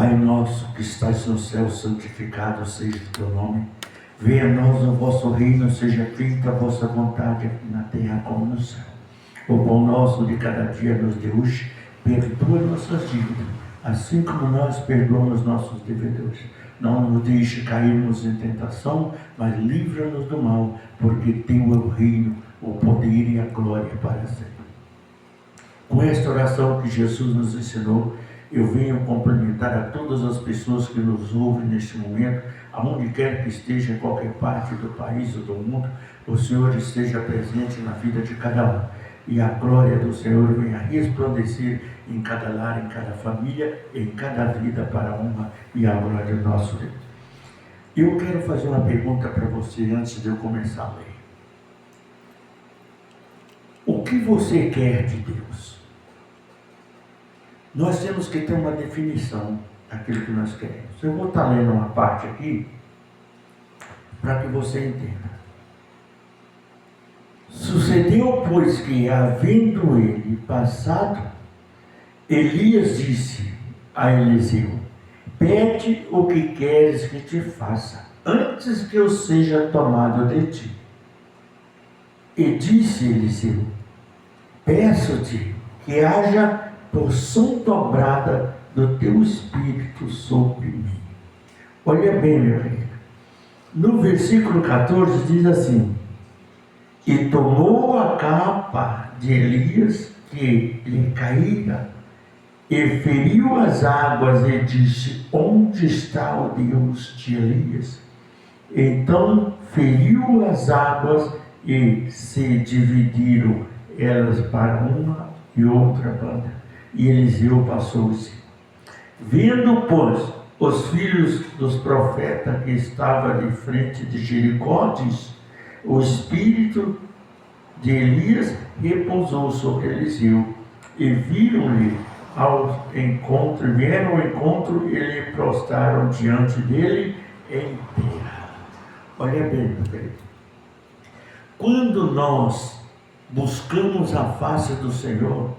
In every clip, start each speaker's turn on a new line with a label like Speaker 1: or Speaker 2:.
Speaker 1: Pai nosso que estás no céu, santificado seja o teu nome. Venha a nós o vosso reino, seja feita a vossa vontade aqui na terra como no céu. O pão nosso de cada dia nos dê hoje, perdoa nossas dívidas, assim como nós perdoamos nossos devedores. Não nos deixe cairmos em tentação, mas livra-nos do mal, porque teu é o reino, o poder e a glória para sempre. Com esta oração que Jesus nos ensinou, eu venho cumprimentar a todas as pessoas que nos ouvem neste momento, aonde quer que esteja, em qualquer parte do país ou do mundo, o Senhor esteja presente na vida de cada um. E a glória do Senhor venha resplandecer em cada lar, em cada família, em cada vida, para a honra e a glória do nosso Deus. Eu quero fazer uma pergunta para você antes de eu começar a ler. O que você quer de Deus? Nós temos que ter uma definição daquilo que nós queremos. Eu vou estar lendo uma parte aqui para que você entenda. Sucedeu, pois, que, havendo ele passado, Elias disse a Eliseu: pede o que queres que te faça, antes que eu seja tomado de ti. E disse Eliseu: peço-te que haja porção dobrada do teu espírito sobre mim. Olha bem, meu querido. No versículo 14 diz assim: e tomou a capa de Elias que lhe caíra, e feriu as águas, e disse: onde está o Deus de Elias? Então feriu as águas, e se dividiram elas para uma e outra banda. E Eliseu passou-se. Vendo, pois, os filhos dos profetas que estavam de frente de Jericó, diz: o espírito de Elias repousou sobre Eliseu, e viram-lhe ao encontro, vieram ao encontro e lhe prostraram diante dele em terra. Olha bem, meu querido. Quando nós buscamos a face do Senhor,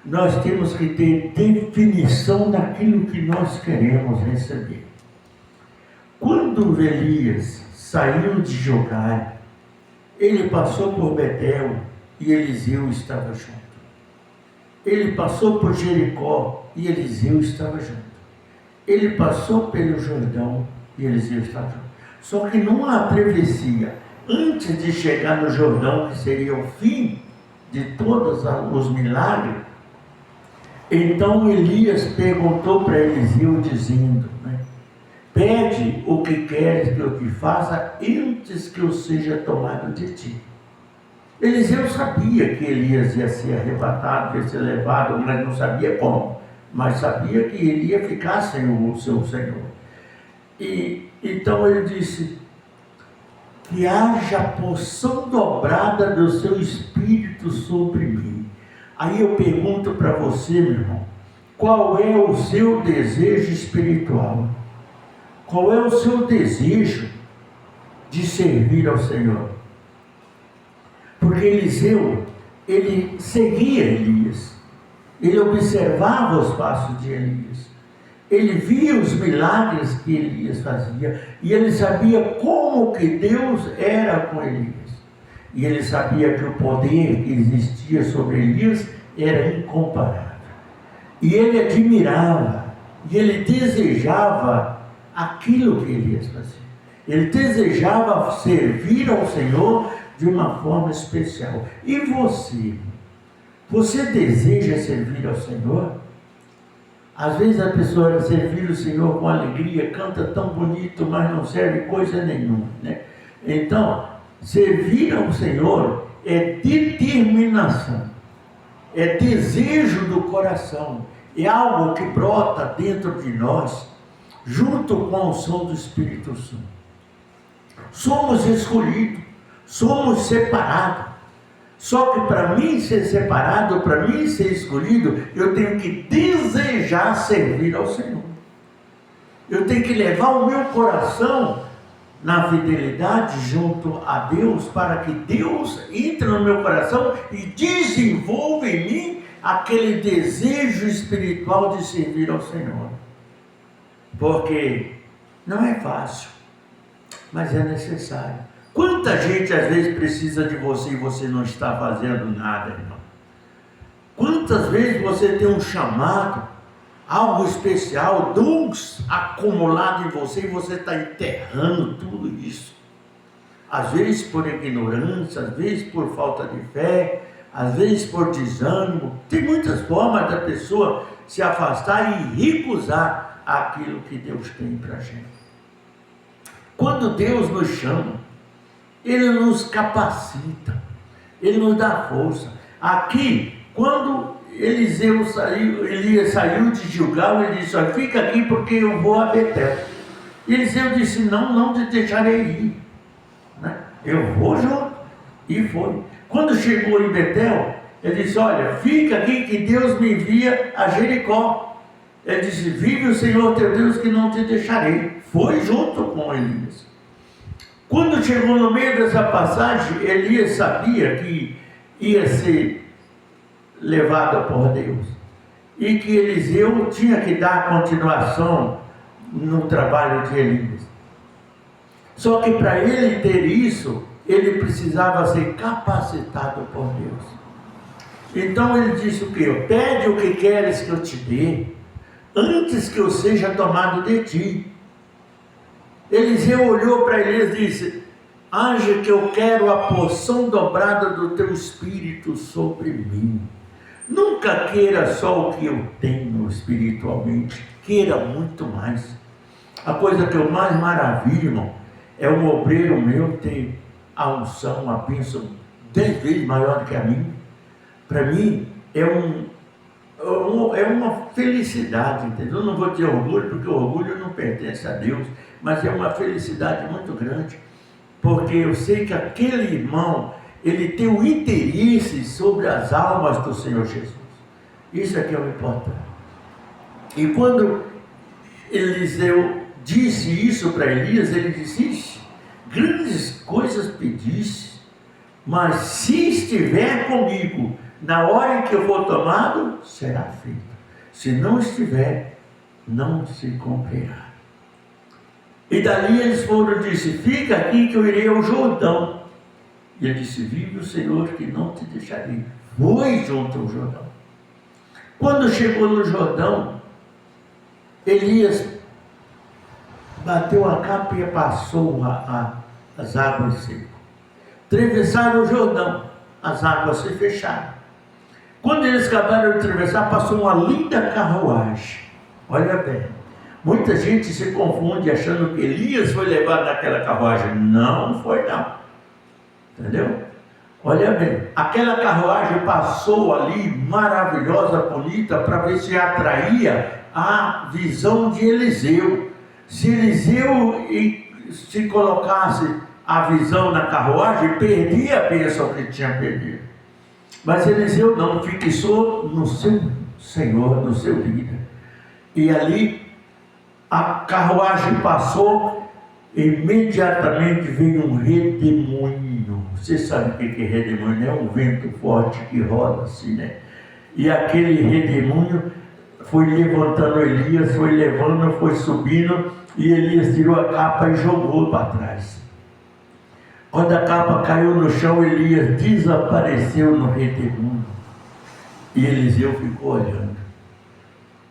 Speaker 1: nós temos que ter definição daquilo que nós queremos receber. Quando Elias saiu de Jogar, ele passou por Betel e Eliseu estava junto. Ele passou por Jericó e Eliseu estava junto. Ele passou pelo Jordão e Eliseu estava junto. Só que numa travessia, antes de chegar no Jordão, que seria o fim de todos os milagres, então Elias perguntou para Eliseu, dizendo, pede o que queres que eu te faça, antes que eu seja tomado de ti. Eliseu sabia que Elias ia ser arrebatado, ia ser levado, mas não sabia como. Mas sabia que ele ia ficar sem o seu Senhor. E então ele disse: que haja porção dobrada do seu espírito sobre mim. Aí eu pergunto para você, meu irmão, qual é o seu desejo espiritual? Qual é o seu desejo de servir ao Senhor? Porque Eliseu, ele seguia Elias, ele observava os passos de Elias, ele via os milagres que Elias fazia, e ele sabia como que Deus era com Elias. E ele sabia que o poder que existia sobre Elias era incomparável. E ele admirava, e ele desejava aquilo que Elias fazia. Ele desejava servir ao Senhor de uma forma especial. E você? Você deseja servir ao Senhor? Às vezes a pessoa vai servir o Senhor com alegria, canta tão bonito, mas não serve coisa nenhuma, né? Então, servir ao Senhor é determinação, é desejo do coração, é algo que brota dentro de nós, junto com a unção do Espírito Santo. Somos escolhidos, somos separados. Só que para mim ser separado, para mim ser escolhido, eu tenho que desejar servir ao Senhor. Eu tenho que levar o meu coração na fidelidade junto a Deus, para que Deus entre no meu coração e desenvolva em mim aquele desejo espiritual de servir ao Senhor. porque não é fácil, mas é necessário. Quanta gente às vezes precisa de você e você não está fazendo nada, irmão? Quantas vezes você tem um chamado, algo especial, dons acumulados em você e você está enterrando tudo isso? Às vezes por ignorância, às vezes por falta de fé, às vezes por desânimo. Tem muitas formas da pessoa se afastar e recusar aquilo que Deus tem para a gente. Quando Deus nos chama, Ele nos capacita, Ele nos dá força. Aqui, quando Elias saiu de Gilgal, ele disse: olha, fica aqui porque eu vou a Betel. Eliseu disse: não te deixarei ir, né? Eu vou junto. E foi. Quando chegou em Betel, ele disse: olha, fica aqui que Deus me envia a Jericó. Ele disse: vive o Senhor teu Deus que não te deixarei. Foi junto com Elias. Quando chegou no meio dessa passagem, Elias sabia que ia ser levado por Deus e que Eliseu tinha que dar continuação no trabalho de Elias. Só que para ele ter isso, ele precisava ser capacitado por Deus. Então ele disse o quê? Pede o que queres que eu te dê, antes que eu seja tomado de ti. Eliseu olhou para Elias e disse: age que eu quero a porção dobrada do teu espírito sobre mim. Nunca queira só o que eu tenho espiritualmente, queira muito mais. A coisa que eu mais maravilho, irmão, é um obreiro meu ter a unção, a bênção 10 vezes maior do que a minha. Para mim é uma felicidade, entendeu? Eu não vou ter orgulho, porque o orgulho não pertence a Deus, mas é uma felicidade muito grande, porque eu sei que aquele irmão, ele tem um interesse sobre as almas do Senhor Jesus. Isso é que é o importante. E quando Eliseu disse isso para Elias, ele disse: grandes coisas pediste, mas se estiver comigo, na hora em que eu for tomado, será feito. Se não estiver, não se cumprirá. E dali eles foram e disse: fica aqui que eu irei ao Jordão. E ele disse: vive o Senhor que não te deixarei. Foi junto ao Jordão. Quando chegou no Jordão, Elias bateu a capa e passou as águas secas. Atravessaram o Jordão, as águas se fecharam. Quando eles acabaram de atravessar, passou uma linda carruagem. Olha bem, muita gente se confunde achando que Elias foi levado naquela carruagem. Não foi não. Entendeu? Olha bem, aquela carruagem passou ali, maravilhosa, bonita, para ver se atraía a visão de Eliseu. Se Eliseu se colocasse a visão na carruagem, perdia a bênção que tinha perdido. Mas Eliseu não, fixou no seu Senhor, no seu líder. E ali a carruagem passou, imediatamente veio um redemoinho. Você sabe o que é redemoinho? É um vento forte que roda assim, né? E aquele redemoinho foi levantando Elias, foi levando, foi subindo, e Elias tirou a capa e jogou para trás. Quando a capa caiu no chão, Elias desapareceu no redemoinho. E Eliseu ficou olhando.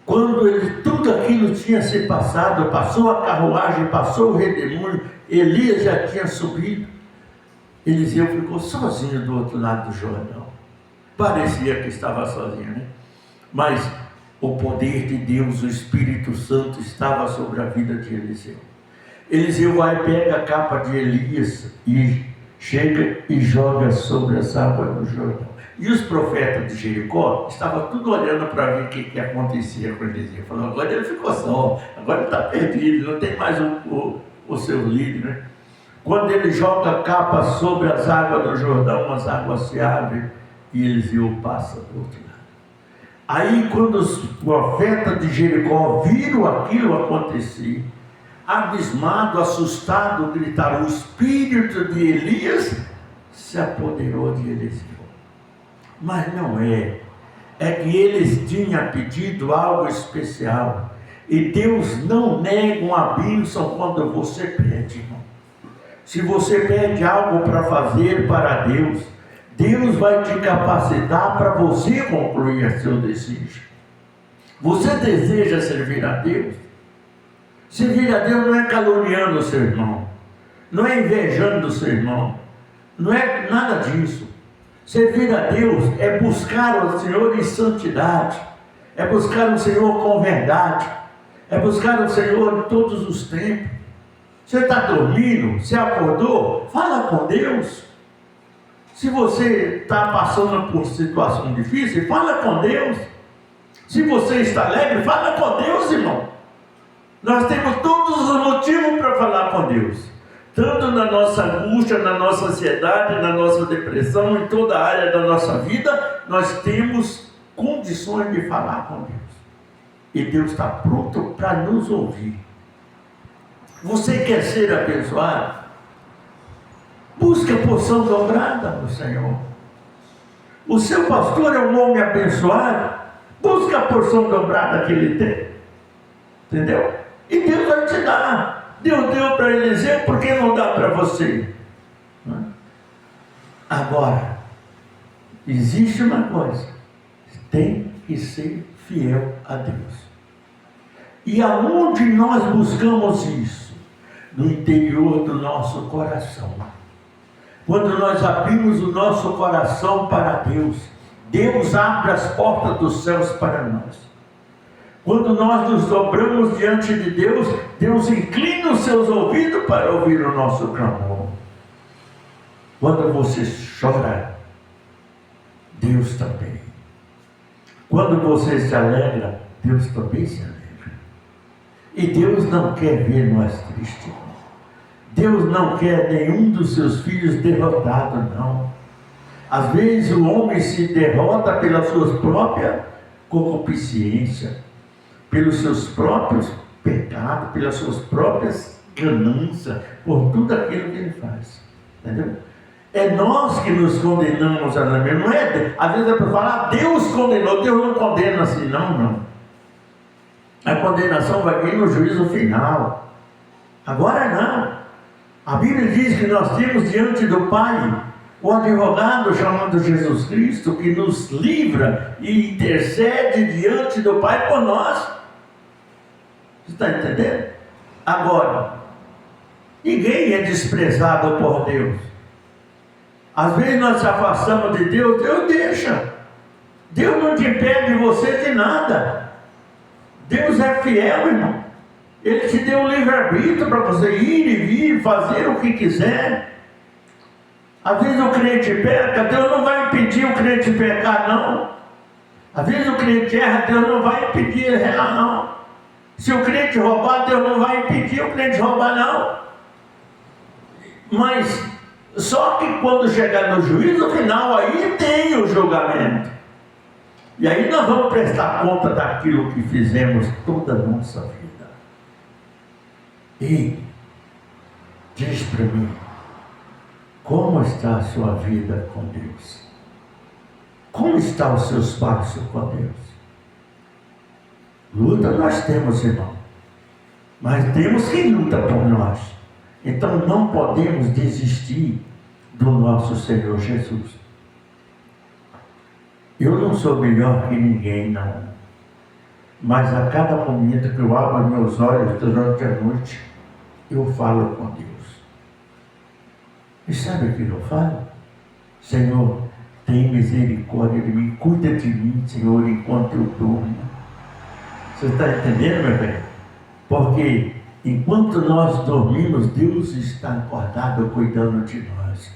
Speaker 1: Quando tudo aquilo tinha se passado, passou a carruagem, passou o redemoinho, Elias já tinha subido. Eliseu ficou sozinho do outro lado do Jordão. Parecia que estava sozinho, né? Mas o poder de Deus, o Espírito Santo, estava sobre a vida de Eliseu. Eliseu vai, pega a capa de Elias e chega e joga sobre as águas do Jordão. E os profetas de Jericó estavam tudo olhando para ver o que acontecia com Eliseu. Falando: agora ele ficou só, agora ele está perdido, não tem mais o seu líder, né? Quando ele joga a capa sobre as águas do Jordão, as águas se abrem e Eliseu passa do outro lado. Aí quando os profetas de Jericó viram aquilo acontecer, abismado, assustado, gritaram: o espírito de Elias se apoderou de Eliseu. Mas não é. É que eles tinham pedido algo especial. E Deus não nega uma bênção quando você pede, irmão. Se você pede algo para fazer para Deus, Deus vai te capacitar para você concluir seu desejo. Você deseja servir a Deus? Servir a Deus não é caluniando o seu irmão, não é invejando o seu irmão, não é nada disso. Servir a Deus é buscar o Senhor em santidade, é buscar o Senhor com verdade, é buscar o Senhor em todos os tempos. Você está dormindo, você acordou, fala com Deus. Se você está passando por situação difícil, fala com Deus. Se você está alegre, fala com Deus, irmão. Nós temos todos os motivos para falar com Deus. Tanto na nossa angústia, na nossa ansiedade, na nossa depressão, em toda a área da nossa vida, nós temos condições de falar com Deus. E Deus está pronto para nos ouvir. Você quer ser abençoado? Busque a porção dobrada do Senhor. O seu pastor é um homem abençoado. Busque a porção dobrada que ele tem. Entendeu? E Deus vai te dar. Deus deu para Eliseu, por que não dá para você? Agora, existe uma coisa. Tem que ser fiel a Deus. E aonde nós buscamos isso? No interior do nosso coração. Quando nós abrimos o nosso coração para Deus, Deus abre as portas dos céus para nós. Quando nós nos dobramos diante de Deus, Deus inclina os seus ouvidos para ouvir o nosso clamor. Quando você chora, Deus também. Quando você se alegra, Deus também se alegra. E Deus não quer ver nós tristes. Deus não quer nenhum dos seus filhos derrotado, não. Às vezes o homem se derrota pelas suas próprias concupiscências, pelos seus próprios pecados, pelas suas próprias ganâncias, por tudo aquilo que ele faz. Entendeu? É nós que nos condenamos a nós mesmos. Não é, às vezes a pessoa fala, Deus condenou. Deus não condena assim, não. A condenação vai vir no juízo final. Agora não. A Bíblia diz que nós temos diante do Pai o advogado chamado Jesus Cristo, que nos livra e intercede diante do Pai por nós. Você está entendendo? Agora, ninguém é desprezado por Deus. Às vezes nós se afastamos de Deus, Deus deixa. Deus não te impede você de nada. Deus é fiel, irmão. Ele te deu um livre-arbítrio para você ir e vir, fazer o que quiser. Às vezes o crente peca, Deus não vai impedir o crente pecar, não. Às vezes o crente erra, Deus não vai impedir ele errar, não. Se o crente roubar, Deus não vai impedir o crente roubar, não. Mas só que quando chegar no juízo final, aí tem o julgamento. E aí nós vamos prestar conta daquilo que fizemos toda a nossa vida. E diz para mim, como está a sua vida com Deus? Como estão os seus passos com Deus? Luta nós temos, irmão. Mas temos quem luta por nós. Então não podemos desistir do nosso Senhor Jesus. Eu não sou melhor que ninguém, não. Mas a cada momento que eu abro meus olhos durante a noite, eu falo com Deus. E sabe o que eu falo? Senhor, tem misericórdia de mim, cuida de mim, Senhor, enquanto eu durmo. Você está entendendo, meu velho? Porque enquanto nós dormimos, Deus está acordado cuidando de nós.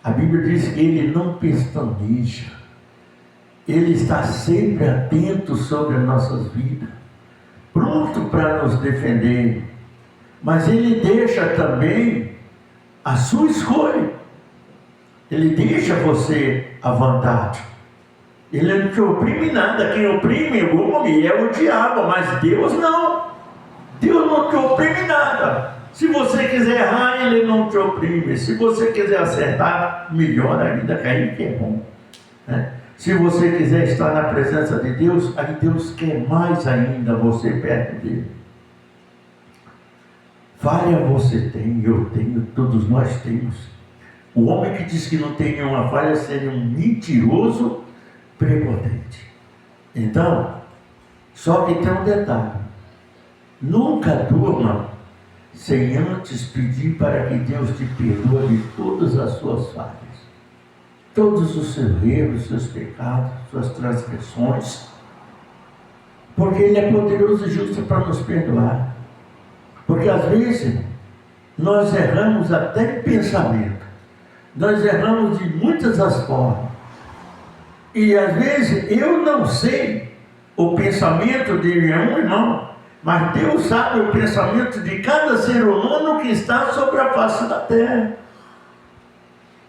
Speaker 1: A Bíblia diz que Ele não pestaneja. Ele está sempre atento sobre as nossas vidas, pronto para nos defender. Mas Ele deixa também a sua escolha. Ele deixa você à vontade. Ele não te oprime nada. Quem oprime o homem é o diabo, mas Deus não. Deus não te oprime nada. Se você quiser errar, Ele não te oprime. Se você quiser acertar, melhor ainda, que aí que é bom, né? Se você quiser estar na presença de Deus, aí Deus quer mais ainda você perto dele. Falha você tem, eu tenho, todos nós temos. O homem que diz que não tem nenhuma falha seria um mentiroso prepotente. Então, só que tem um detalhe. Nunca durma sem antes pedir para que Deus te perdoe de todas as suas falhas. Todos os seus erros, seus pecados, suas transgressões. Porque Ele é poderoso e justo para nos perdoar. Porque às vezes nós erramos até em pensamento. Nós erramos de muitas as formas. E às vezes eu não sei o pensamento de um irmão, mas Deus sabe o pensamento de cada ser humano que está sobre a face da terra.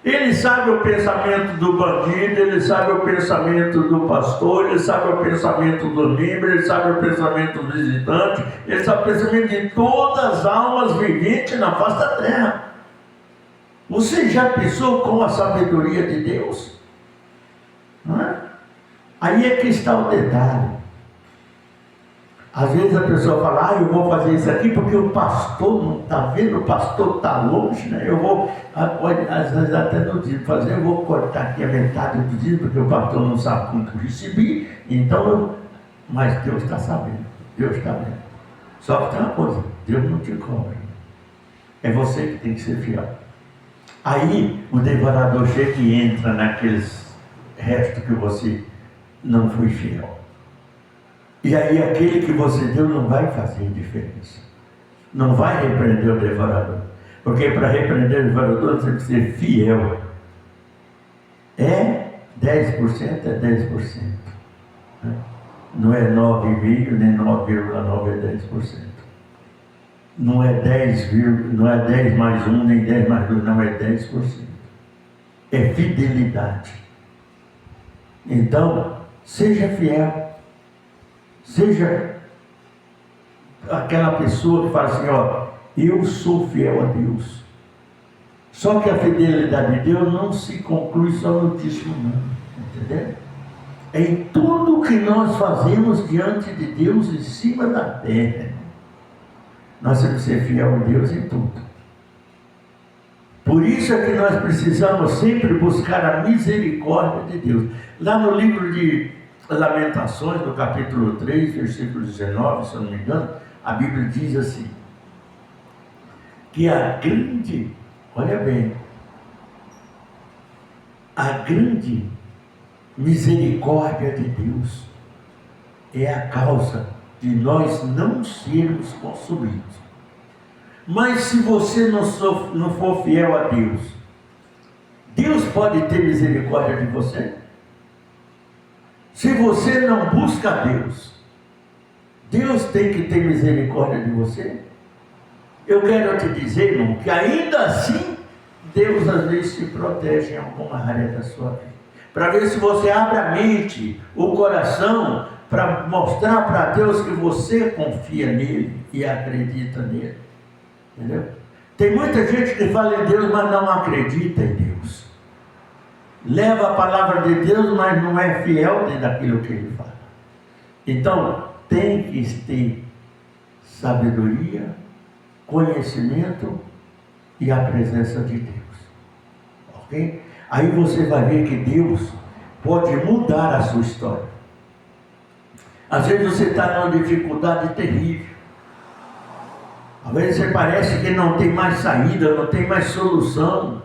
Speaker 1: Ele sabe o pensamento do bandido, ele sabe o pensamento do pastor, ele sabe o pensamento do membro, ele sabe o pensamento do visitante, ele sabe o pensamento de todas as almas viventes na face da terra. Você já pensou com a sabedoria de Deus? Não é? Aí é que está o detalhe. Às vezes a pessoa fala, eu vou fazer isso aqui porque o pastor não está vendo, o pastor está longe, né? Eu vou, às vezes até no dia de fazer, eu vou cortar aqui a metade do dia, porque o pastor não sabe quanto recebi, então, mas Deus está sabendo, Deus está vendo. Só que tem uma coisa, Deus não te cobra. É você que tem que ser fiel. Aí o devorador chega e entra naqueles restos que você não foi fiel. E aí aquele que você deu não vai fazer diferença. Não vai repreender o devorador. Porque para repreender o devorador você precisa ser fiel. É 10%, é 10%. Não é 9,5%, nem 9,9%, é 10%. Não é 10, não é 10 mais 1, nem 10 mais 2, não, é 10%. É fidelidade. Então, seja fiel. Seja aquela pessoa que fala assim, eu sou fiel a Deus. Só que a fidelidade de Deus não se conclui só no testemunho, entendeu? É em tudo que nós fazemos diante de Deus em cima da terra. Nós temos que ser fiel a Deus em tudo. Por isso é que nós precisamos sempre buscar a misericórdia de Deus. Lá no livro de Lamentações, no capítulo 3, versículo 19, se eu não me engano, a Bíblia diz assim, que olha bem, a grande misericórdia de Deus é a causa de nós não sermos consumidos. Mas se você não for fiel a Deus, Deus pode ter misericórdia de você? Se você não busca a Deus, Deus tem que ter misericórdia de você? Eu quero te dizer, irmão, que ainda assim, Deus às vezes te protege em alguma área da sua vida. Para ver se você abre a mente, o coração, para mostrar para Deus que você confia nele e acredita nele. Entendeu? Tem muita gente que fala em Deus, mas não acredita em Deus. Leva a palavra de Deus, mas não é fiel dentro daquilo que ele fala. Então, tem que ter sabedoria, conhecimento e a presença de Deus. Ok? Aí você vai ver que Deus pode mudar a sua história. Às vezes você está numa dificuldade terrível. Às vezes você parece que não tem mais saída, não tem mais solução.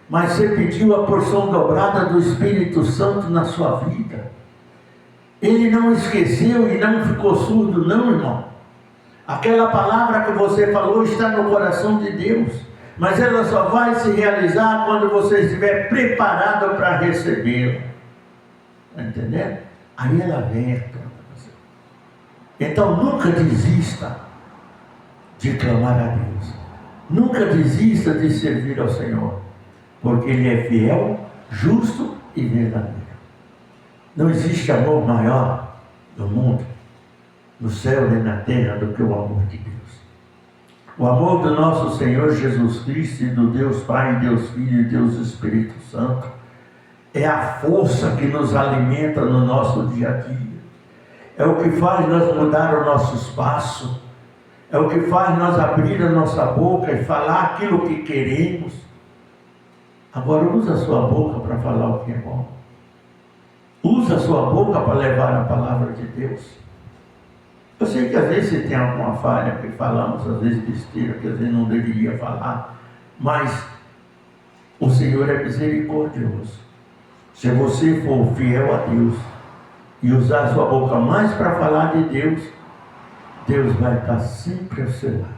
Speaker 1: Mas você pediu a porção dobrada do Espírito Santo na sua vida. Ele não esqueceu e não ficou surdo, não, irmão. Aquela palavra que você falou está no coração de Deus. Mas ela só vai se realizar quando você estiver preparado para recebê-la. Está entendendo? Aí ela vem para você. Então nunca desista de clamar a Deus. Nunca desista de servir ao Senhor. Porque Ele é fiel, justo e verdadeiro. Não existe amor maior no mundo, no céu nem na terra, do que o amor de Deus. O amor do nosso Senhor Jesus Cristo e do Deus Pai, Deus Filho e Deus Espírito Santo é a força que nos alimenta no nosso dia a dia. É o que faz nós mudar o nosso espaço. É o que faz nós abrir a nossa boca e falar aquilo que queremos. Agora usa a sua boca para falar o que é bom. Usa a sua boca para levar a palavra de Deus. Eu sei que às vezes você tem alguma falha, que falamos às vezes besteira, que às vezes não deveria falar, mas o Senhor é misericordioso. Se você for fiel a Deus e usar a sua boca mais para falar de Deus, Deus vai estar sempre ao seu lado,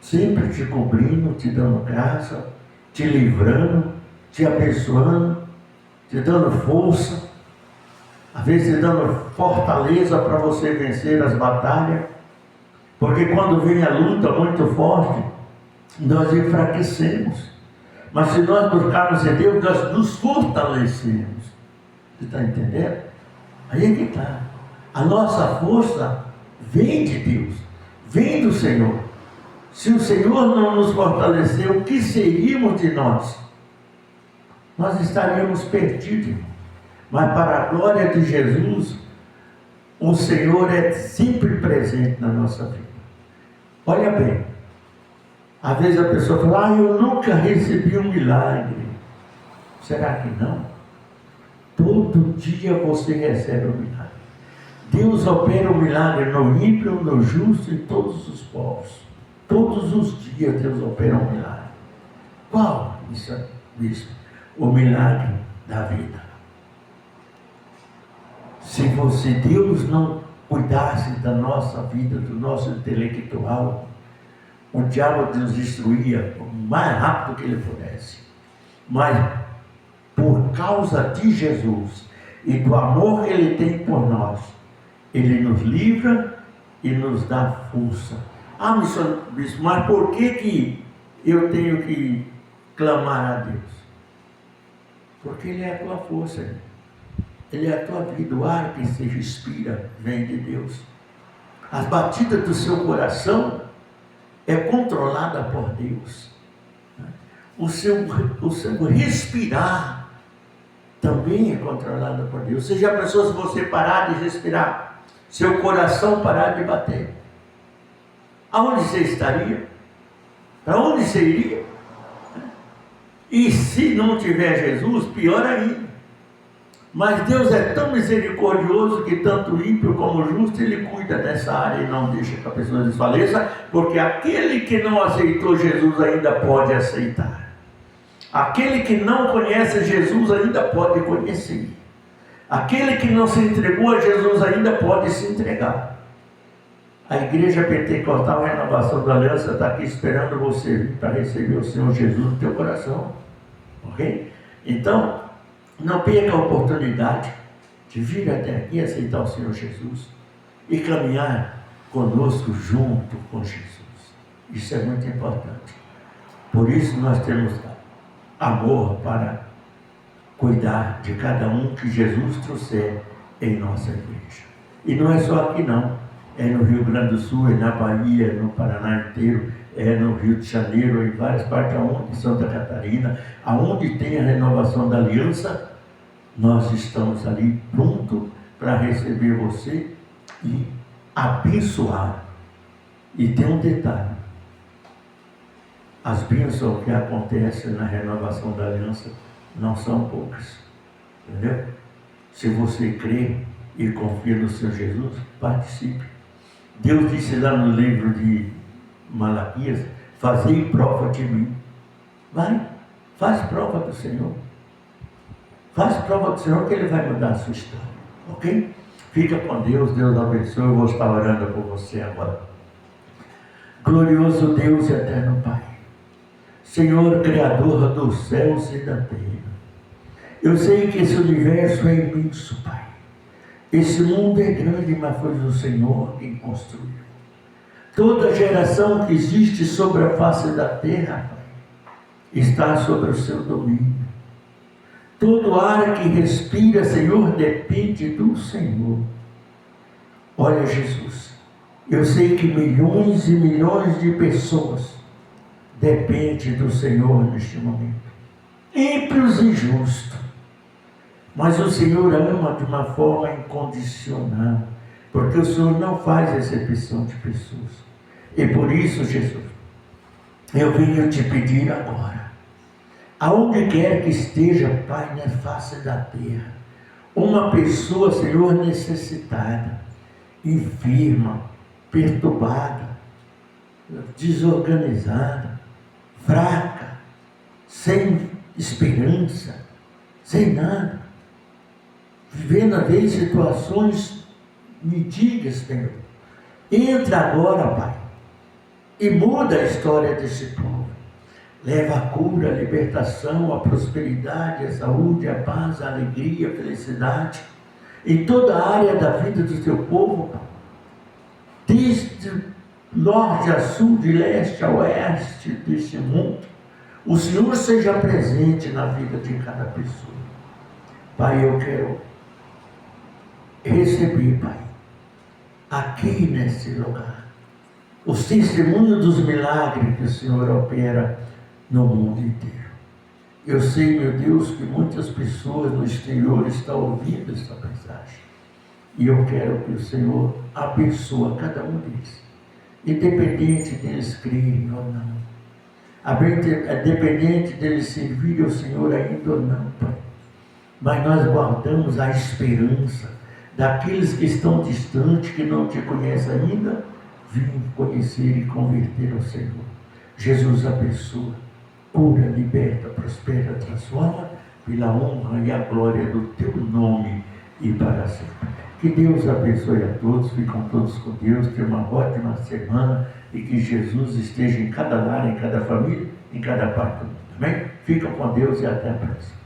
Speaker 1: sempre te cobrindo, te dando graça, te livrando, te abençoando, te dando força, às vezes te dando fortaleza para você vencer as batalhas, porque quando vem a luta muito forte, nós enfraquecemos, mas se nós buscarmos em Deus, nós nos fortalecemos. Você está entendendo? Aí é que está. A nossa força vem de Deus, vem do Senhor. Se o Senhor não nos fortalecer, o que seríamos de nós? Nós estaríamos perdidos. Mas para a glória de Jesus, o Senhor é sempre presente na nossa vida. Olha bem, às vezes a pessoa fala, eu nunca recebi um milagre. Será que não? Todo dia você recebe um milagre. Deus opera um milagre no ímpio, no justo e em todos os povos. Todos os dias Deus opera um milagre. Qual? Isso. O milagre da vida. Se Deus não cuidasse da nossa vida, do nosso intelectual, o diabo nos destruía o mais rápido que ele pudesse. Mas por causa de Jesus e do amor que ele tem por nós, ele nos livra e nos dá força. Bispo, mas por que eu tenho que clamar a Deus? Porque ele é a tua força, ele é a tua vida. O ar que se respira vem de Deus. As batidas do seu coração é controlada por Deus. O seu respirar também é controlado por Deus. Você já pensou se você parar de respirar, seu coração parar de bater? Aonde você estaria? Para onde você iria? E se não tiver Jesus, pior ainda. Mas Deus é tão misericordioso que tanto ímpio como justo, Ele cuida dessa área e não deixa que a pessoa desfaleça, porque aquele que não aceitou Jesus ainda pode aceitar. Aquele que não conhece Jesus ainda pode conhecer. Aquele que não se entregou a Jesus ainda pode se entregar. A igreja pentecostal Renovação da Aliança está aqui esperando você para receber o Senhor Jesus no teu coração. Ok? Então, não perca a oportunidade de vir até aqui e aceitar o Senhor Jesus e caminhar conosco junto com Jesus. Isso é muito importante. Por isso nós temos amor para cuidar de cada um que Jesus trouxer em nossa igreja. E não é só aqui não. É no Rio Grande do Sul, é na Bahia, é no Paraná inteiro, é no Rio de Janeiro, em várias partes, em Santa Catarina, aonde tem a renovação da aliança, nós estamos ali prontos para receber você e abençoar. E tem um detalhe: as bênçãos que acontecem na renovação da aliança não são poucas, entendeu? Se você crê e confia no Senhor Jesus, participe. Deus disse lá no livro de Malaquias, fazei prova de mim. Vai, faz prova do Senhor. Faz prova do Senhor que Ele vai mudar a sua história. Ok? Fica com Deus, Deus abençoe. Eu vou estar orando por você agora. Glorioso Deus e eterno Pai, Senhor Criador dos céus e da terra, eu sei que esse universo é imenso, Pai. Esse mundo é grande, mas foi o Senhor quem construiu. Toda geração que existe sobre a face da terra, Pai, está sobre o seu domínio. Todo ar que respira, Senhor, depende do Senhor. Olha, Jesus, eu sei que milhões e milhões de pessoas dependem do Senhor neste momento. Ímpios e justos, Mas o Senhor ama de uma forma incondicional, porque o Senhor não faz exceção de pessoas. E por isso, Jesus, eu venho te pedir agora, aonde quer que esteja, Pai, na face da terra, uma pessoa, Senhor, necessitada, enferma, perturbada, desorganizada, fraca, sem esperança, sem nada, vivendo às vezes situações, me diga, Senhor, entra agora, Pai, e muda a história desse povo. Leva a cura, a libertação, a prosperidade, a saúde, a paz, a alegria, a felicidade em toda a área da vida do teu povo, Pai. Desde norte a sul, de leste a oeste deste mundo, o Senhor seja presente na vida de cada pessoa. Pai, eu quero receber, Pai, aqui nesse lugar, os testemunhos dos milagres que o Senhor opera no mundo inteiro. Eu sei, meu Deus, que muitas pessoas no exterior estão ouvindo essa mensagem. E eu quero que o Senhor abençoe cada um deles, independente deles crerem ou não, independente deles servirem ao Senhor ainda ou não, Pai. Mas nós guardamos a esperança daqueles que estão distantes, que não te conhecem ainda, vim conhecer e converter ao Senhor. Jesus abençoa, cura, liberta, prospera, transforma, pela honra e a glória do teu nome e para sempre. Que Deus abençoe a todos, ficam todos com Deus, tenham uma ótima semana e que Jesus esteja em cada lar, em cada família, em cada parte do mundo. Amém? Ficam com Deus e até a próxima.